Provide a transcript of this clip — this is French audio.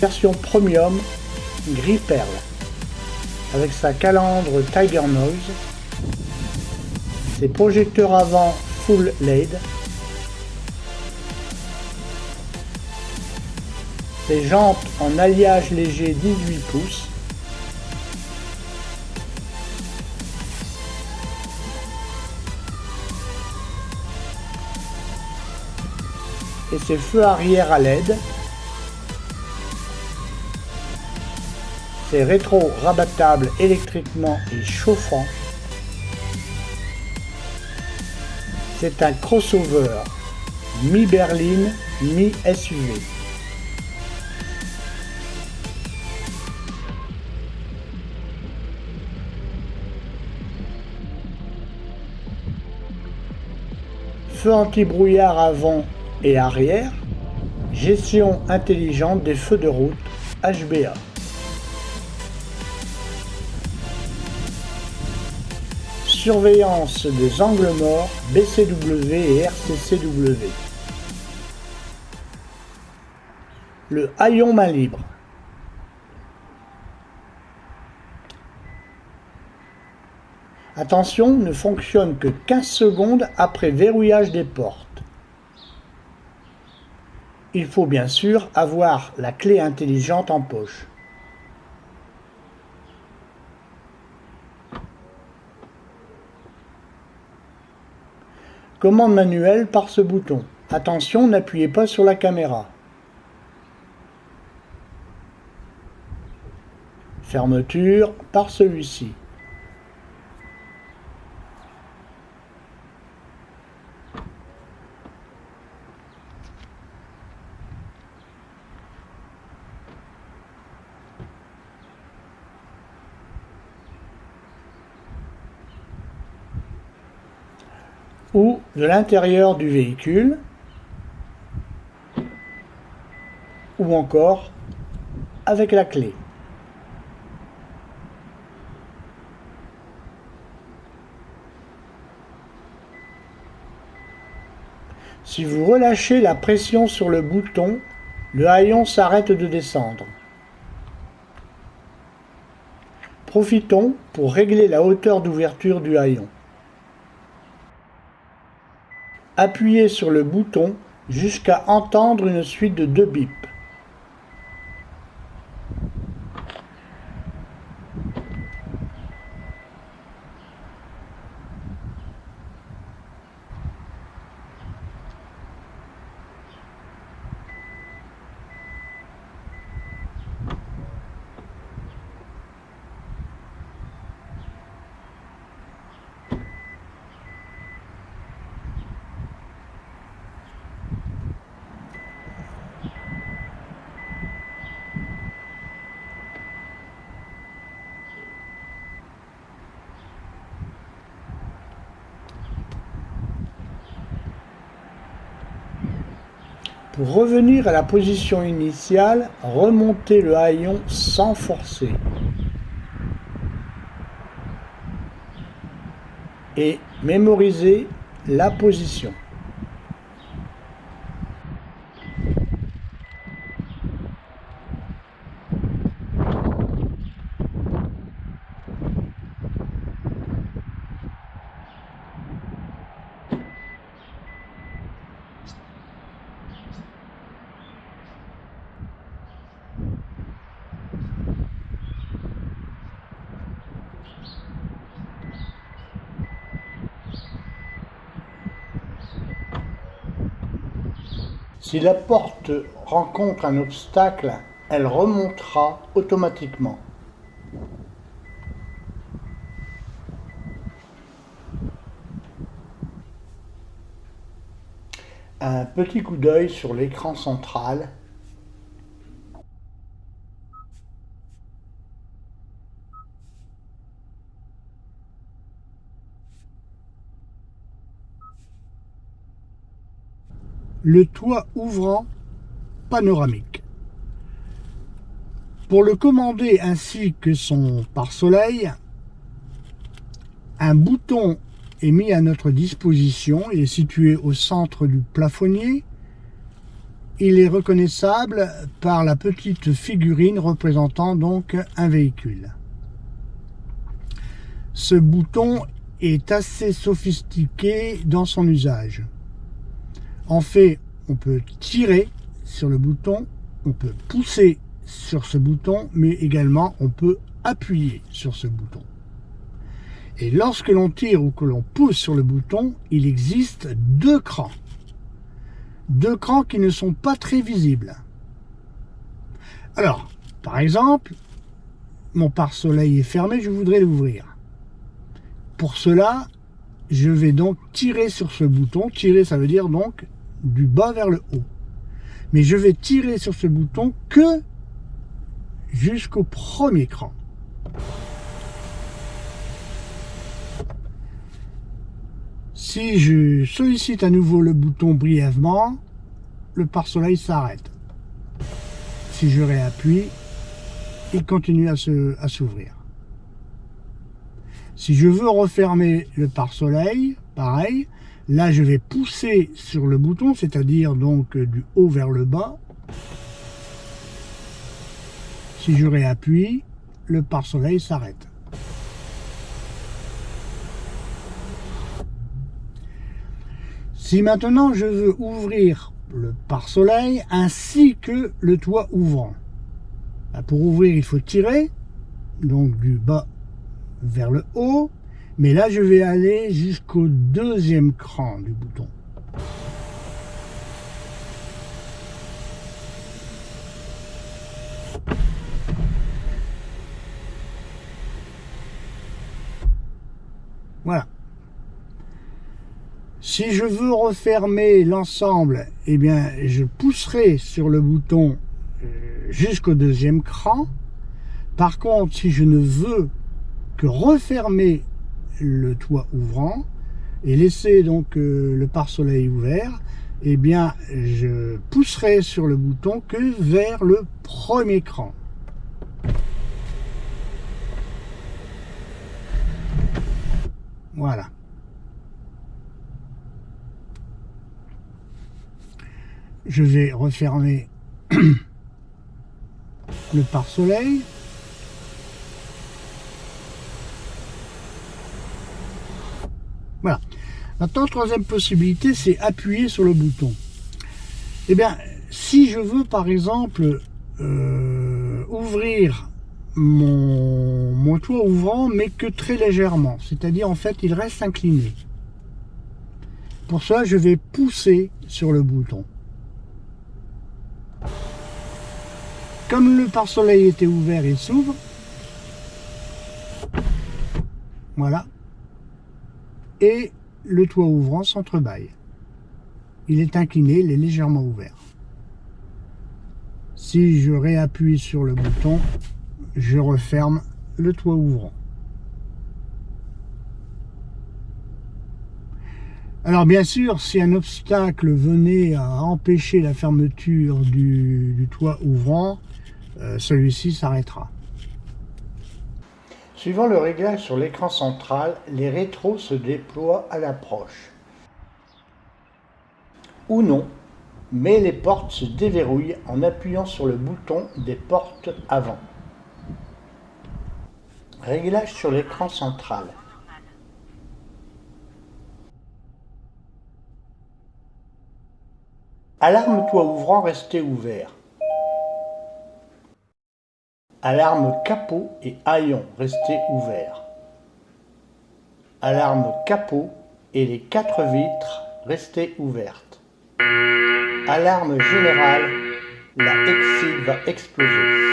version premium gris perle avec sa calandre Tiger Noise, ses projecteurs avant full LED, ses jantes en alliage léger 18 pouces, et ses feux arrière à LED, ses rétros rabattables électriquement et chauffants. C'est un crossover mi-berline, mi-SUV. Feux anti-brouillard avant et arrière, gestion intelligente des feux de route HBA. Surveillance des angles morts BCW et RCCW. Le haillon main libre. Attention, ne fonctionne que 15 secondes après verrouillage des portes. Il faut bien sûr avoir la clé intelligente en poche. Commande manuelle par ce bouton. Attention, n'appuyez pas sur la caméra. Fermeture par celui-ci. Ou de l'intérieur du véhicule, ou encore avec la clé. Si vous relâchez la pression sur le bouton, le haillon s'arrête de descendre. Profitons pour régler la hauteur d'ouverture du haillon. Appuyez sur le bouton jusqu'à entendre une suite de 2 bips. Pour revenir à la position initiale, remontez le haillon sans forcer. Et mémorisez la position. Si la porte rencontre un obstacle, elle remontera automatiquement. Un petit coup d'œil sur l'écran central. Le toit ouvrant panoramique. Pour le commander ainsi que son pare-soleil, un bouton est mis à notre disposition. Il est situé au centre du plafonnier. il est reconnaissable par la petite figurine représentant donc un véhicule. Ce bouton est assez sophistiqué dans son usage. En fait, on peut tirer sur le bouton, on peut pousser sur ce bouton, mais également on peut appuyer sur ce bouton. Et lorsque l'on tire ou que l'on pousse sur le bouton, il existe deux crans. Deux crans qui ne sont pas très visibles. Alors, par exemple, mon pare-soleil est fermé, je voudrais l'ouvrir. Pour cela, je vais donc tirer sur ce bouton. Tirer, ça veut dire donc du bas vers le haut. Mais je vais tirer sur ce bouton que jusqu'au premier cran. Si je sollicite à nouveau le bouton brièvement, le pare-soleil s'arrête. Si je réappuie, il continue à s'ouvrir. Si je veux refermer le pare-soleil, pareil, là je vais pousser sur le bouton, c'est-à-dire donc du haut vers le bas. Si je réappuie, le pare-soleil s'arrête. Si maintenant je veux ouvrir le pare-soleil ainsi que le toit ouvrant, pour ouvrir il faut tirer, donc du bas vers le haut, mais là je vais aller jusqu'au deuxième cran du bouton. Voilà. Si je veux refermer l'ensemble, eh bien, je pousserai sur le bouton jusqu'au deuxième cran. Par contre, si je ne veux que refermer le toit ouvrant et laisser donc le pare-soleil ouvert, eh bien, je pousserai sur le bouton que vers le premier cran. Voilà. Je vais refermer le pare-soleil. Voilà. Maintenant, troisième possibilité, c'est appuyer sur le bouton. Eh bien, si je veux par exemple ouvrir mon toit ouvrant, mais que très légèrement, c'est-à-dire en fait il reste incliné. Pour cela, je vais pousser sur le bouton. Comme le pare-soleil était ouvert, il s'ouvre. Voilà. Et le toit ouvrant s'entrebâille. Il est incliné, il est légèrement ouvert. Si je réappuie sur le bouton, je referme le toit ouvrant. Alors bien sûr, si un obstacle venait à empêcher la fermeture du toit ouvrant, celui-ci s'arrêtera. Suivant le réglage sur l'écran central, les rétros se déploient à l'approche. Ou non, mais les portes se déverrouillent en appuyant sur le bouton des portes avant. Réglage sur l'écran central. Alarme toit ouvrant resté ouvert. Alarme capot et haillons restés ouverts. Alarme capot et les 4 vitres restées ouvertes. Alarme générale, la Exit va exploser.